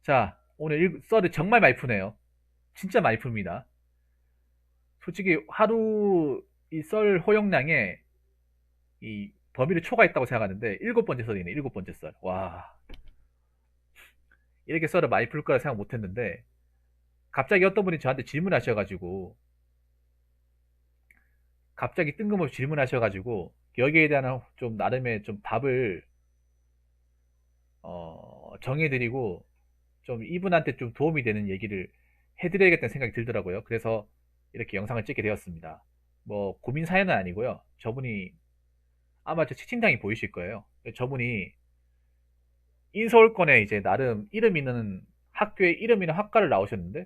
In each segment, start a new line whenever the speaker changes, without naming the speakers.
자, 오늘 썰을 정말 많이 푸네요. 진짜 많이 풉니다. 솔직히 하루 이 썰 허용량에 이 범위를 초과했다고 생각하는데 일곱 번째 썰이네. 일곱 번째 썰. 와, 이렇게 썰을 많이 풀 거라 생각 못 했는데 갑자기 어떤 분이 저한테 질문하셔가지고 갑자기 뜬금없이 질문하셔가지고 여기에 대한 좀 나름의 좀 답을 정해드리고 좀 이분한테 좀 도움이 되는 얘기를 해드려야겠다는 생각이 들더라고요. 그래서 이렇게 영상을 찍게 되었습니다. 뭐 고민 사연은 아니고요. 저분이 아마 저 채팅창이 보이실 거예요. 저분이 인서울권에 이제 나름 이름 있는 학교에 이름 있는 학과를 나오셨는데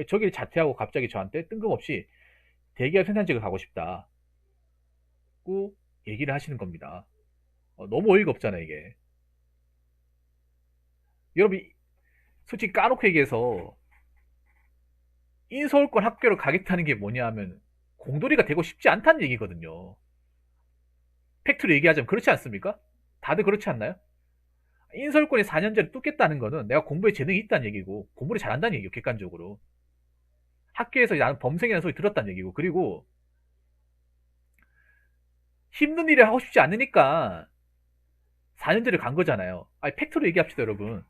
저길 자퇴하고 갑자기 저한테 뜬금없이 대기업 생산직을 가고 싶다고 얘기를 하시는 겁니다. 너무 어이가 없잖아요, 이게. 여러분, 솔직히 까놓고 얘기해서 인서울권 학교를 가겠다는 게 뭐냐 하면 공돌이가 되고 싶지 않다는 얘기거든요. 팩트로 얘기하자면 그렇지 않습니까? 다들 그렇지 않나요? 인서울권이 4년제를 뚫겠다는 거는 내가 공부에 재능이 있다는 얘기고 공부를 잘한다는 얘기고 객관적으로 학교에서 나는 범생이라는 소리 들었다는 얘기고 그리고 힘든 일을 하고 싶지 않으니까 4년제를 간 거잖아요. 아니 팩트로 얘기합시다 여러분.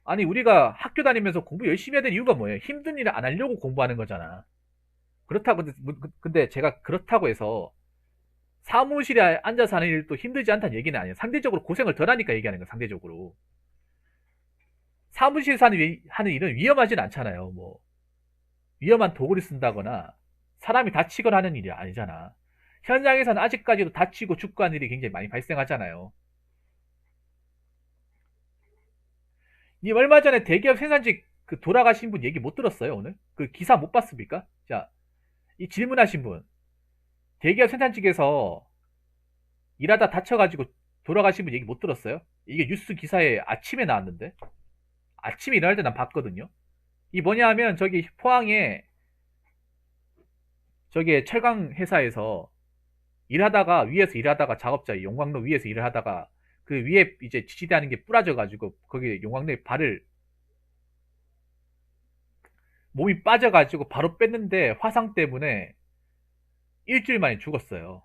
아니 우리가 학교 다니면서 공부 열심히 해야 되는 이유가 뭐예요? 힘든 일을 안 하려고 공부하는 거잖아. 그렇다고 근데 제가 그렇다고 해서 사무실에 앉아서 하는 일도 힘들지 않다는 얘기는 아니에요. 상대적으로 고생을 덜 하니까 얘기하는 거예요. 상대적으로. 사무실에서 하는 일은 위험하진 않잖아요. 뭐 위험한 도구를 쓴다거나 사람이 다치거나 하는 일이 아니잖아. 현장에서는 아직까지도 다치고 죽고 하는 일이 굉장히 많이 발생하잖아요. 님 얼마 전에 대기업 생산직 그 돌아가신 분 얘기 못 들었어요, 오늘? 그 기사 못 봤습니까? 자, 이 질문하신 분. 대기업 생산직에서 일하다 다쳐가지고 돌아가신 분 얘기 못 들었어요? 이게 뉴스 기사에 아침에 나왔는데? 아침에 일어날 때 난 봤거든요? 이 뭐냐 하면 저기 포항에 저기 철강 회사에서 일하다가 위에서 일하다가 작업자 용광로 위에서 일을 하다가 그 위에 이제 지지대하는 게 부러져 가지고 거기 용광로에 발을 몸이 빠져 가지고 바로 뺐는데 화상 때문에 일주일 만에 죽었어요.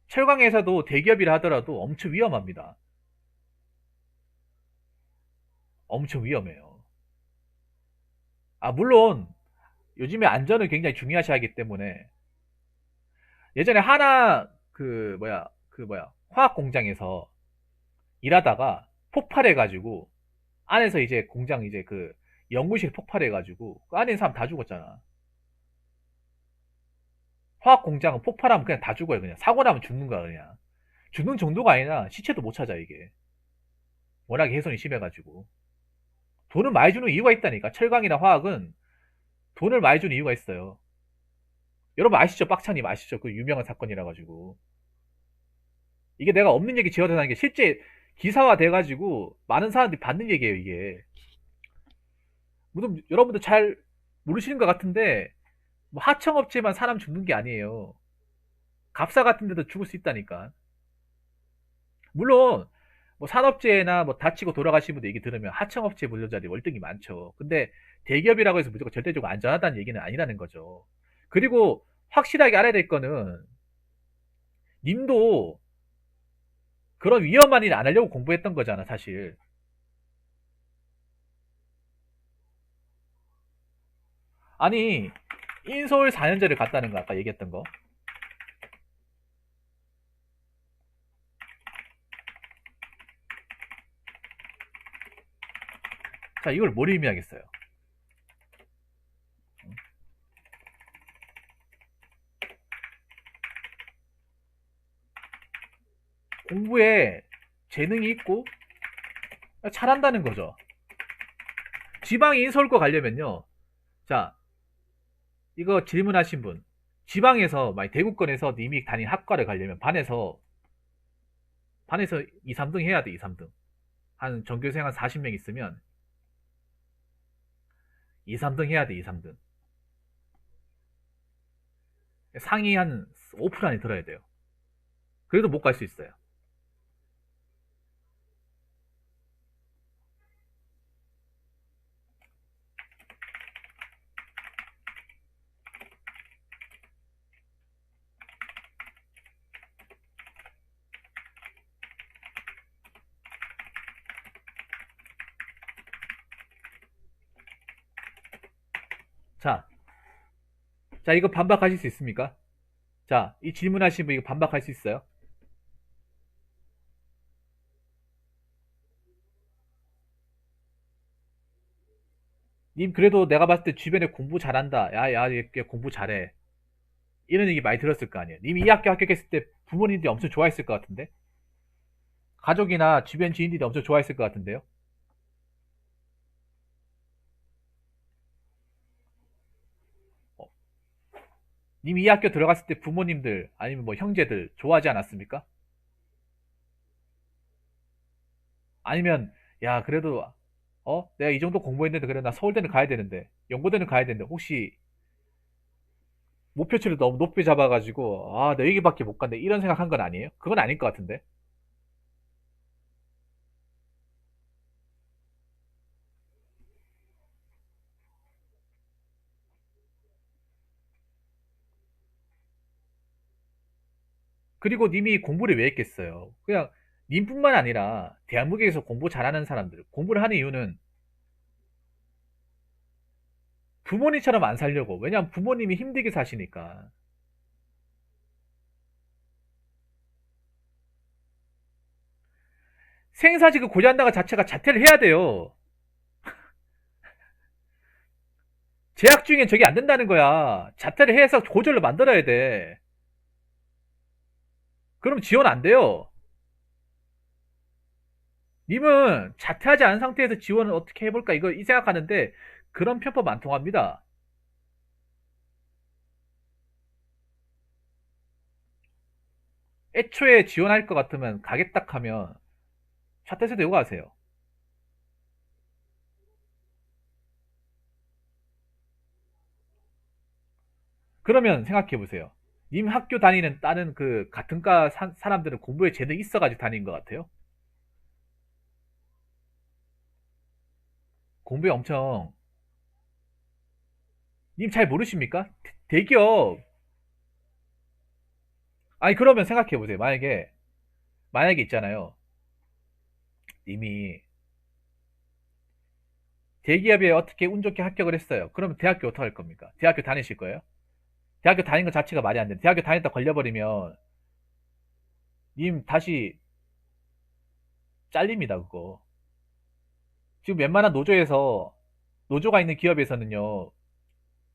철강에서도 대기업이라 하더라도 엄청 위험합니다. 엄청 위험해요. 아 물론 요즘에 안전을 굉장히 중요시 하기 때문에 예전에 하나 그 뭐야 화학 공장에서 일하다가 폭발해가지고 안에서 이제 공장 이제 그 연구실 폭발해가지고 그 안에 있는 사람 다 죽었잖아. 화학 공장은 폭발하면 그냥 다 죽어요. 그냥 사고 나면 죽는 거야 그냥. 죽는 정도가 아니라 시체도 못 찾아 이게. 워낙에 훼손이 심해가지고. 돈을 많이 주는 이유가 있다니까. 철강이나 화학은 돈을 많이 주는 이유가 있어요. 여러분 아시죠? 빡창님 아시죠? 그 유명한 사건이라 가지고. 이게 내가 없는 얘기 지어내는 게 실제 기사화 돼가지고 많은 사람들이 받는 얘기예요 이게. 물론 여러분도 잘 모르시는 것 같은데 뭐 하청업체만 사람 죽는 게 아니에요. 갑사 같은 데도 죽을 수 있다니까. 물론 뭐 산업재해나 뭐 다치고 돌아가신 분들 얘기 들으면 하청업체 근로자들이 월등히 많죠. 근데 대기업이라고 해서 무조건 절대적으로 안전하다는 얘기는 아니라는 거죠. 그리고 확실하게 알아야 될 거는 님도 그런 위험한 일 안 하려고 공부했던 거잖아 사실. 아니 인서울 4년제를 갔다는 거 아까 얘기했던 거. 자 이걸 뭘 의미하겠어요? 공부에 재능이 있고 잘한다는 거죠. 지방에 인서울과 가려면요. 자 이거 질문하신 분. 지방에서 만약 대구권에서 님이 다닌 학과를 가려면 반에서 2, 3등 해야 돼. 2, 3등. 한 전교생 한 40명 있으면 2, 3등 해야 돼. 2, 3등. 상위 한 5% 안에 들어야 돼요. 그래도 못 갈 수 있어요. 자, 자, 이거 반박하실 수 있습니까? 자, 이 질문하신 분 이거 반박할 수 있어요? 님, 그래도 내가 봤을 때 주변에 공부 잘한다. 야, 야, 얘 공부 잘해. 이런 얘기 많이 들었을 거 아니에요. 님 이 학교 합격했을 때 부모님들이 엄청 좋아했을 것 같은데? 가족이나 주변 지인들이 엄청 좋아했을 것 같은데요? 어, 님 이 학교 들어갔을 때 부모님들, 아니면 뭐 형제들 좋아하지 않았습니까? 아니면, 야, 그래도, 내가 이 정도 공부했는데, 그래, 나 서울대는 가야 되는데, 연고대는 가야 되는데, 혹시 목표치를 너무 높게 잡아가지고, 아, 나 여기밖에 못 간대. 이런 생각한 건 아니에요? 그건 아닐 것 같은데. 그리고 님이 공부를 왜 했겠어요? 그냥, 님뿐만 아니라, 대한민국에서 공부 잘하는 사람들, 공부를 하는 이유는 부모님처럼 안 살려고. 왜냐면 부모님이 힘들게 사시니까. 생사지그 고지한다가 자체가 자퇴를 해야 돼요. 재학 중엔 저게 안 된다는 거야. 자퇴를 해서 고졸로 만들어야 돼. 그럼 지원 안 돼요. 님은 자퇴하지 않은 상태에서 지원을 어떻게 해볼까 이거 이 생각하는데 그런 편법 안 통합니다. 애초에 지원할 것 같으면 가겠다 하면 자퇴서 내고 가세요. 그러면 생각해 보세요. 님 학교 다니는 다른 그 같은 과 사람들은 공부에 재능이 있어가지고 다니는 것 같아요. 공부에 엄청 님 잘 모르십니까? 대기업. 아니 그러면 생각해 보세요. 만약에 있잖아요. 님이 대기업에 어떻게 운 좋게 합격을 했어요. 그러면 대학교 어떻게 할 겁니까? 대학교 다니실 거예요? 대학교 다니는 것 자체가 말이 안 돼. 대학교 다녔다 걸려버리면 님 다시 잘립니다, 그거. 지금 웬만한 노조가 있는 기업에서는요,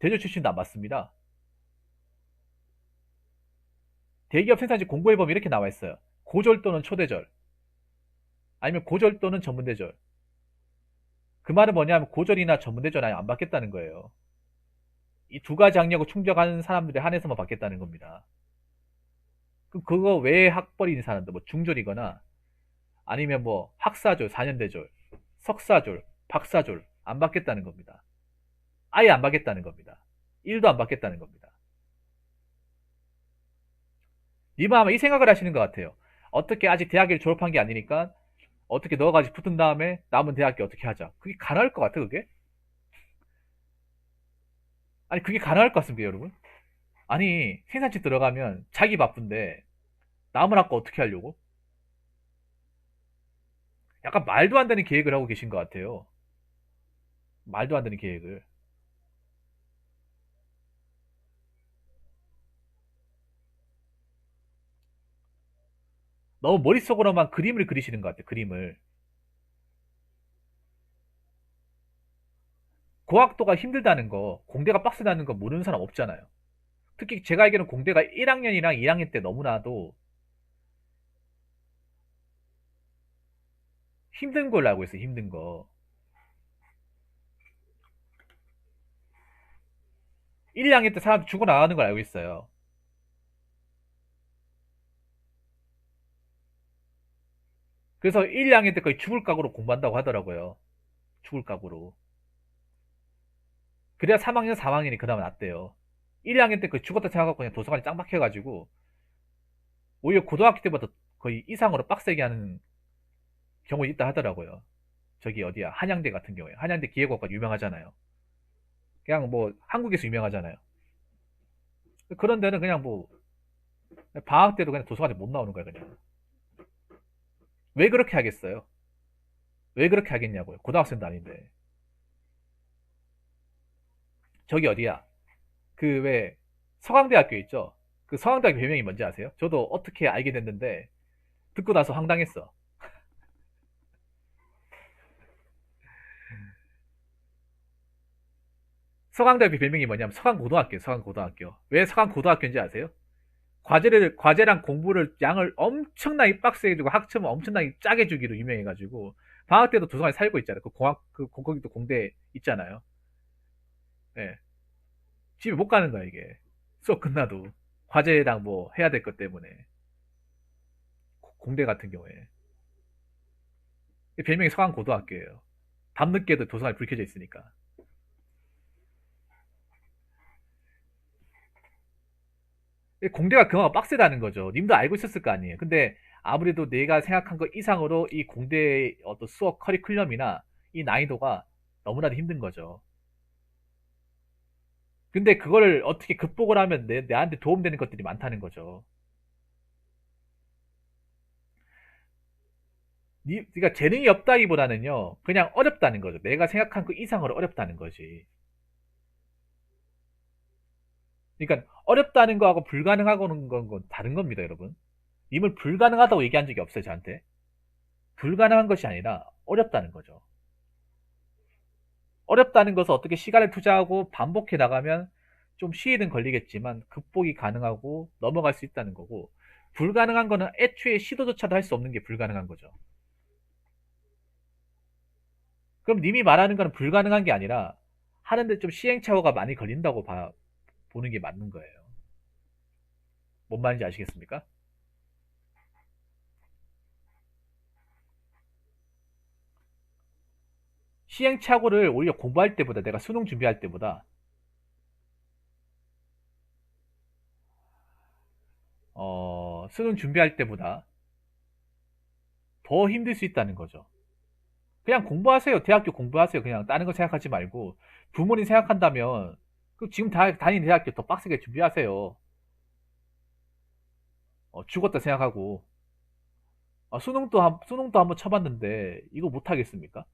대졸 출신도 안 받습니다. 대기업 생산직 공고해보면 이렇게 나와 있어요. 고졸 또는 초대졸, 아니면 고졸 또는 전문대졸. 그 말은 뭐냐면 고졸이나 전문대졸 아니면 안 받겠다는 거예요. 이 두 가지 학력을 충족하는 사람들에 한해서만 받겠다는 겁니다. 그럼 그거 외에 학벌이 있는 사람들, 뭐 중졸이거나 아니면 뭐 학사졸, 4년대졸, 석사졸, 박사졸 안 받겠다는 겁니다. 아예 안 받겠다는 겁니다. 1도 안 받겠다는 겁니다. 님은 아마 이 생각을 하시는 것 같아요. 어떻게 아직 대학을 졸업한 게 아니니까 어떻게 넣어가지고 붙은 다음에 남은 대학교 어떻게 하자. 그게 가능할 것 같아, 그게? 아니, 그게 가능할 것 같습니다, 여러분. 아니, 생산직 들어가면 자기 바쁜데 남은 학과 어떻게 하려고? 약간 말도 안 되는 계획을 하고 계신 것 같아요. 말도 안 되는 계획을. 너무 머릿속으로만 그림을 그리시는 것 같아요, 그림을. 고학도가 힘들다는 거, 공대가 빡세다는 거 모르는 사람 없잖아요. 특히 제가 알기로는 공대가 1학년이랑 2학년 때 너무나도 힘든 걸로 알고 있어요, 힘든 거. 1, 2학년 때 사람 죽어나가는 걸 알고 있어요. 그래서 1, 2학년 때 거의 죽을 각오로 공부한다고 하더라고요. 죽을 각오로. 그래야 3학년, 4학년이 그나마 낫대요. 1, 2학년 때 거의 죽었다 생각하고 그냥 도서관에 짱 박혀가지고 오히려 고등학교 때보다 거의 이상으로 빡세게 하는 경우 있다 하더라고요. 저기 어디야 한양대 같은 경우에 한양대 기계과가 유명하잖아요. 그냥 뭐 한국에서 유명하잖아요. 그런 데는 그냥 뭐 방학 때도 그냥 도서관에 못 나오는 거야 그냥. 왜 그렇게 하겠어요? 왜 그렇게 하겠냐고요. 고등학생도 아닌데. 저기 어디야? 그 왜 서강대학교 있죠? 그 서강대학교 별명이 뭔지 아세요? 저도 어떻게 알게 됐는데 듣고 나서 황당했어. 서강대학교 별명이 뭐냐면 서강고등학교, 서강고등학교. 왜 서강고등학교인지 아세요? 과제랑 공부를 양을 엄청나게 빡세게 주고 학점을 엄청나게 짜게 주기로 유명해가지고 방학 때도 도서관에 살고 있잖아요. 거기도 공대 있잖아요. 예. 집에 못 가는 거야, 이게. 수업 끝나도. 과제랑 뭐 해야 될 것 때문에. 공대 같은 경우에. 별명이 서강고등학교예요. 밤늦게도 도서관이 불 켜져 있으니까. 공대가 그만큼 빡세다는 거죠. 님도 알고 있었을 거 아니에요. 근데 아무래도 내가 생각한 것 이상으로 이 공대의 어떤 수업 커리큘럼이나 이 난이도가 너무나도 힘든 거죠. 근데 그걸 어떻게 극복을 하면 내한테 도움되는 것들이 많다는 거죠. 그러니까 재능이 없다기보다는요, 그냥 어렵다는 거죠. 내가 생각한 그 이상으로 어렵다는 거지. 그러니까 어렵다는 거하고 불가능하고는 건 다른 겁니다, 여러분. 님을 불가능하다고 얘기한 적이 없어요, 저한테. 불가능한 것이 아니라 어렵다는 거죠. 어렵다는 것을 어떻게 시간을 투자하고 반복해 나가면 좀 시일은 걸리겠지만 극복이 가능하고 넘어갈 수 있다는 거고, 불가능한 거는 애초에 시도조차도 할 수 없는 게 불가능한 거죠. 그럼 님이 말하는 거는 불가능한 게 아니라 하는데 좀 시행착오가 많이 걸린다고 보는 게 맞는 거예요. 뭔 말인지 아시겠습니까? 시행착오를 오히려 공부할 때보다, 내가 수능 준비할 때보다 수능 준비할 때보다 더 힘들 수 있다는 거죠. 그냥 공부하세요. 대학교 공부하세요. 그냥 다른 거 생각하지 말고 부모님 생각한다면 그 지금 다니는 대학교 더 빡세게 준비하세요. 죽었다 생각하고. 수능도 한번 쳐봤는데 이거 못하겠습니까?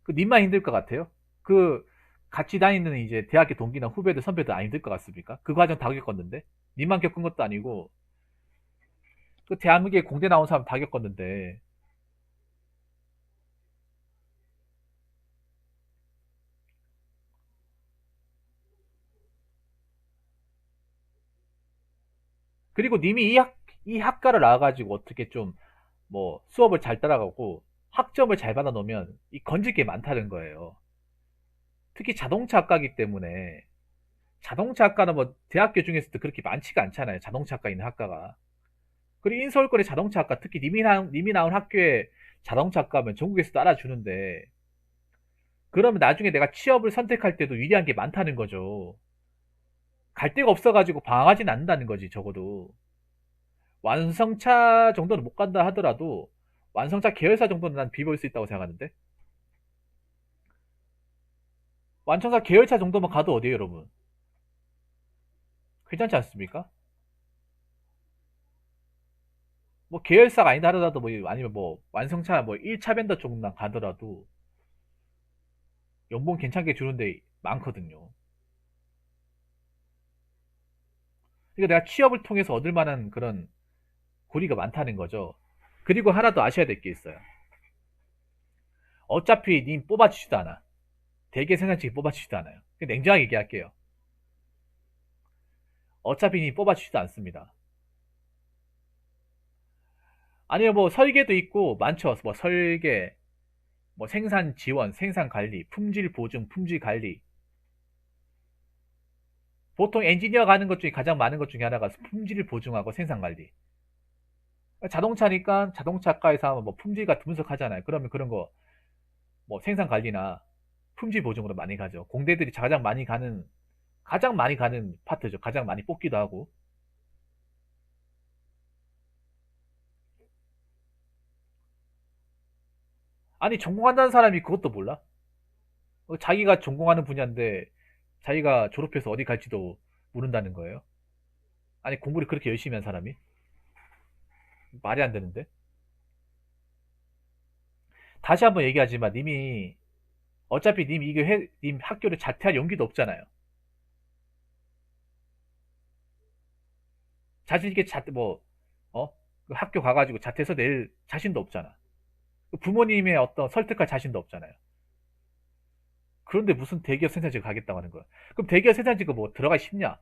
그 님만 힘들 것 같아요? 그 같이 다니는 이제 대학교 동기나 후배들 선배들 안 힘들 것 같습니까? 그 과정 다 겪었는데 님만 겪은 것도 아니고 그 대한민국에 공대 나온 사람 다 겪었는데. 그리고 님이 이 학과를 나와가지고 어떻게 좀 뭐 수업을 잘 따라가고 학점을 잘 받아놓으면 이 건질 게 많다는 거예요. 특히 자동차 학과이기 때문에. 자동차 학과는 뭐 대학교 중에서도 그렇게 많지가 않잖아요. 자동차 학과 있는 학과가. 그리고 인서울권의 자동차 학과, 특히 님이 나온 학교에 자동차 학과면 전국에서도 알아주는데, 그러면 나중에 내가 취업을 선택할 때도 유리한 게 많다는 거죠. 갈 데가 없어가지고 방황하진 않는다는 거지, 적어도. 완성차 정도는 못 간다 하더라도 완성차 계열사 정도는 난 비벼올 수 있다고 생각하는데. 완성차 계열차 정도만 가도 어디에요, 여러분? 괜찮지 않습니까? 뭐 계열사가 아니다 하더라도 뭐 아니면 뭐 완성차 뭐 1차 벤더 쪽만 가더라도 연봉 괜찮게 주는데 많거든요. 그러니까 내가 취업을 통해서 얻을 만한 그런 고리가 많다는 거죠. 그리고 하나 더 아셔야 될 게 있어요. 어차피 님 뽑아주지도 않아. 대개 생산직이 뽑아주지도 않아요. 냉정하게 얘기할게요. 어차피 님 뽑아주지도 않습니다. 아니면 뭐 설계도 있고 많죠. 뭐 설계, 뭐 생산 지원, 생산 관리, 품질 보증, 품질 관리. 보통 엔지니어 가는 것 중에 가장 많은 것 중에 하나가 품질을 보증하고 생산 관리. 자동차니까 자동차과에서 하면 뭐 품질 같은 분석하잖아요. 그러면 그런 거 뭐 생산 관리나 품질 보증으로 많이 가죠. 공대들이 가장 많이 가는 파트죠. 가장 많이 뽑기도 하고. 아니, 전공한다는 사람이 그것도 몰라? 자기가 전공하는 분야인데 자기가 졸업해서 어디 갈지도 모른다는 거예요. 아니, 공부를 그렇게 열심히 한 사람이? 말이 안 되는데. 다시 한번 얘기하지만 님이 어차피 님 이게 님 학교를 자퇴할 용기도 없잖아요. 자신 있게 어? 그 학교 가가지고 자퇴해서 낼 자신도 없잖아. 부모님의 어떤 설득할 자신도 없잖아요. 그런데 무슨 대기업 생산직 가겠다고 하는 거야. 그럼 대기업 생산직 뭐 들어가기 쉽냐?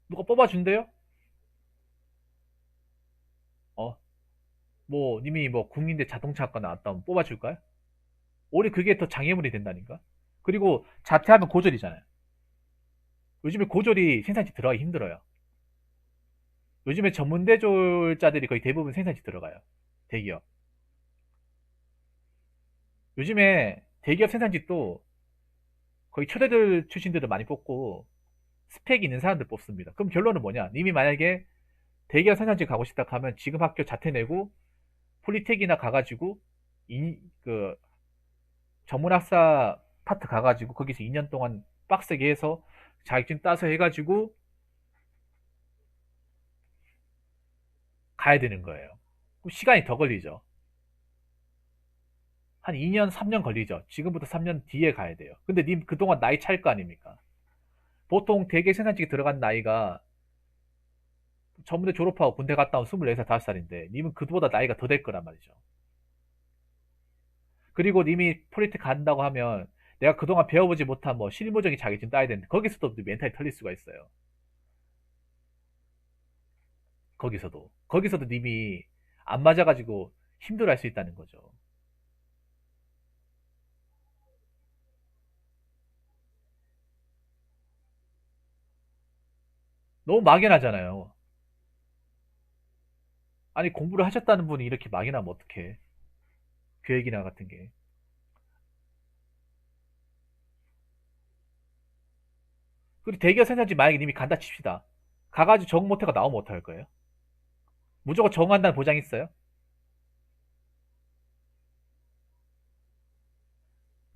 누가 뽑아준대요? 어? 뭐 님이 뭐 국민대 자동차학과 나왔다면 뽑아줄까요? 오히려 그게 더 장애물이 된다니까. 그리고 자퇴하면 고졸이잖아요. 요즘에 고졸이 생산직 들어가기 힘들어요. 요즘에 전문대졸자들이 거의 대부분 생산직 들어가요. 대기업. 요즘에 대기업 생산직도 거의 초대들 출신들을 많이 뽑고 스펙 있는 사람들 뽑습니다. 그럼 결론은 뭐냐? 님이 만약에 대기업 생산직 가고 싶다 하면 지금 학교 자퇴 내고 폴리텍이나 가가지고 그 전문학사 파트 가가지고 거기서 2년 동안 빡세게 해서 자격증 따서 해가지고 가야 되는 거예요. 그럼 시간이 더 걸리죠. 한 2년, 3년 걸리죠. 지금부터 3년 뒤에 가야 돼요. 근데 님 그동안 나이 찰 거 아닙니까? 보통 대개 생산직에 들어간 나이가 전문대 졸업하고 군대 갔다 온 24살, 5살인데 님은 그보다 나이가 더 될 거란 말이죠. 그리고 님이 폴리텍 간다고 하면 내가 그동안 배워보지 못한 뭐 실무적인 자격증 따야 되는데 거기서도 멘탈이 털릴 수가 있어요. 거기서도 님이 안 맞아가지고 힘들어할 수 있다는 거죠. 너무 막연하잖아요. 아니 공부를 하셨다는 분이 이렇게 막연하면 어떡해. 계획이나 같은 게. 그리고 대기업 생산지 만약에 님이 간다 칩시다. 가가지고 적응 못해가 나오면 어떡할 거예요? 무조건 적응한다는 보장 있어요?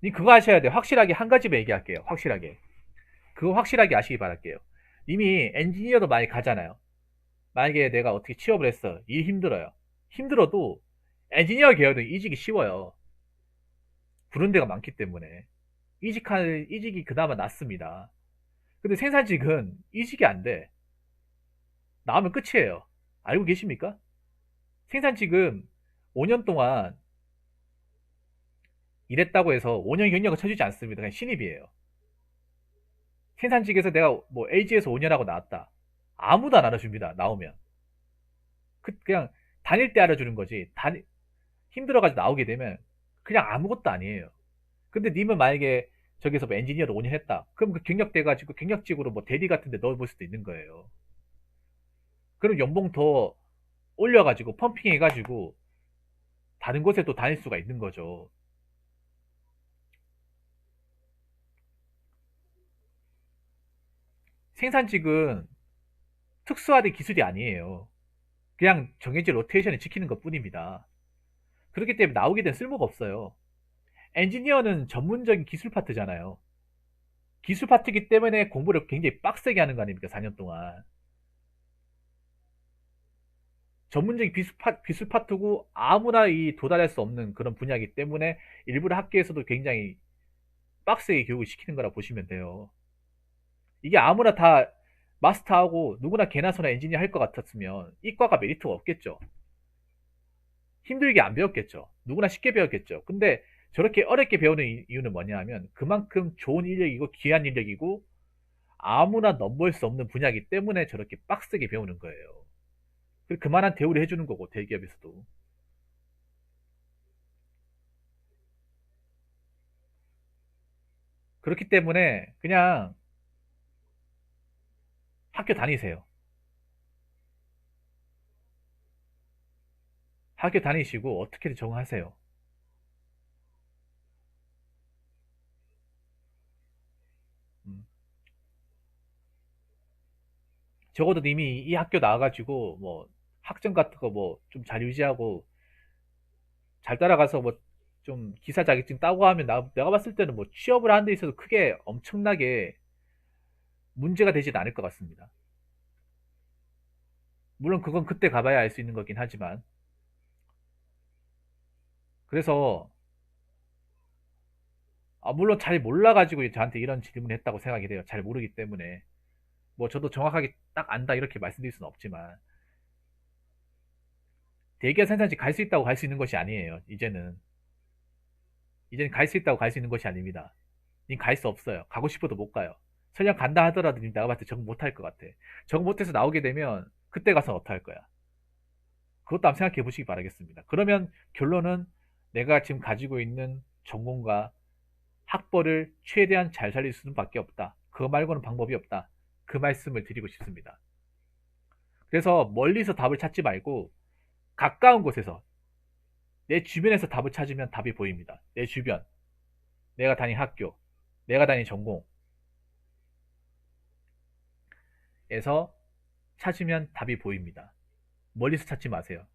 님 그거 하셔야 돼요. 확실하게 한 가지만 얘기할게요. 확실하게. 그거 확실하게 아시기 바랄게요. 이미 엔지니어도 많이 가잖아요. 만약에 내가 어떻게 취업을 했어. 일 힘들어요. 힘들어도 엔지니어 계열은 이직이 쉬워요. 부른 데가 많기 때문에. 이직이 그나마 낫습니다. 근데 생산직은 이직이 안 돼. 나오면 끝이에요. 알고 계십니까? 생산직은 5년 동안 일했다고 해서 5년 경력을 쳐주지 않습니다. 그냥 신입이에요. 생산직에서 내가 뭐 LG에서 5년 하고 나왔다. 아무도 안 알아줍니다. 나오면. 그냥 다닐 때 알아주는 거지. 힘들어가지고 나오게 되면 그냥 아무것도 아니에요. 근데 님은 만약에 저기서 뭐 엔지니어로 5년 했다. 그럼 그 경력 돼가지고 경력직으로 뭐 대리 같은 데 넣어볼 수도 있는 거예요. 그럼 연봉 더 올려가지고 펌핑 해가지고 다른 곳에 또 다닐 수가 있는 거죠. 생산직은 특수화된 기술이 아니에요. 그냥 정해진 로테이션을 지키는 것 뿐입니다. 그렇기 때문에 나오게 된 쓸모가 없어요. 엔지니어는 전문적인 기술 파트잖아요. 기술 파트이기 때문에 공부를 굉장히 빡세게 하는 거 아닙니까? 4년 동안. 전문적인 기술 파트고 아무나 도달할 수 없는 그런 분야이기 때문에 일부러 학교에서도 굉장히 빡세게 교육을 시키는 거라 보시면 돼요. 이게 아무나 다 마스터하고 누구나 개나 소나 엔지니어 할 것 같았으면 이과가 메리트가 없겠죠. 힘들게 안 배웠겠죠. 누구나 쉽게 배웠겠죠. 근데 저렇게 어렵게 배우는 이유는 뭐냐 하면 그만큼 좋은 인력이고 귀한 인력이고 아무나 넘볼 수 없는 분야이기 때문에 저렇게 빡세게 배우는 거예요. 그리고 그만한 대우를 해주는 거고 대기업에서도. 그렇기 때문에 그냥 학교 다니세요. 학교 다니시고 어떻게든 적응하세요. 음. 적어도 님이 이 학교 나와가지고 뭐 학점 같은 거 뭐 좀 잘 유지하고 잘 따라가서 뭐 좀 기사 자격증 따고 하면 내가 봤을 때는 뭐 취업을 하는 데 있어서 크게 엄청나게 문제가 되진 않을 것 같습니다. 물론 그건 그때 가봐야 알 수 있는 거긴 하지만 그래서 물론 잘 몰라가지고 저한테 이런 질문을 했다고 생각이 돼요. 잘 모르기 때문에. 뭐 저도 정확하게 딱 안다 이렇게 말씀드릴 수는 없지만 대기업 생산지 갈 수 있다고 갈 수 있는 것이 아니에요. 이제는 갈 수 있다고 갈 수 있는 것이 아닙니다. 님 갈 수 없어요. 가고 싶어도 못 가요. 설령 간다 하더라도 님 내가 봤을 때 적응 못 할 것 같아. 적응 못해서 나오게 되면 그때 가서 어떡 할 거야. 그것도 한번 생각해 보시기 바라겠습니다. 그러면 결론은 내가 지금 가지고 있는 전공과 학벌을 최대한 잘 살릴 수는 밖에 없다. 그거 말고는 방법이 없다. 그 말씀을 드리고 싶습니다. 그래서 멀리서 답을 찾지 말고 가까운 곳에서 내 주변에서 답을 찾으면 답이 보입니다. 내 주변, 내가 다닌 학교, 내가 다닌 전공에서 찾으면 답이 보입니다. 멀리서 찾지 마세요.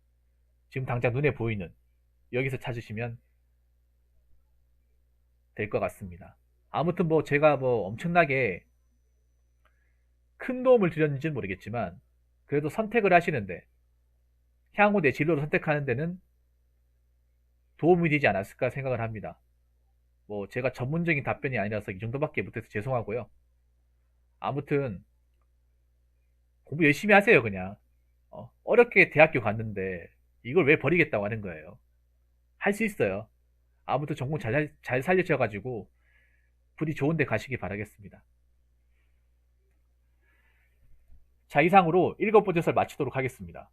지금 당장 눈에 보이는 여기서 찾으시면 될 것 같습니다. 아무튼 뭐 제가 뭐 엄청나게 큰 도움을 드렸는지는 모르겠지만 그래도 선택을 하시는데 향후 내 진로를 선택하는 데는 도움이 되지 않았을까 생각을 합니다. 뭐 제가 전문적인 답변이 아니라서 이 정도밖에 못해서 죄송하고요. 아무튼 공부 열심히 하세요 그냥. 어렵게 대학교 갔는데 이걸 왜 버리겠다고 하는 거예요. 할 수 있어요. 아무튼 전공 잘 살려셔가지고 부디 좋은 데 가시기 바라겠습니다. 자, 이상으로 7번째 설 마치도록 하겠습니다.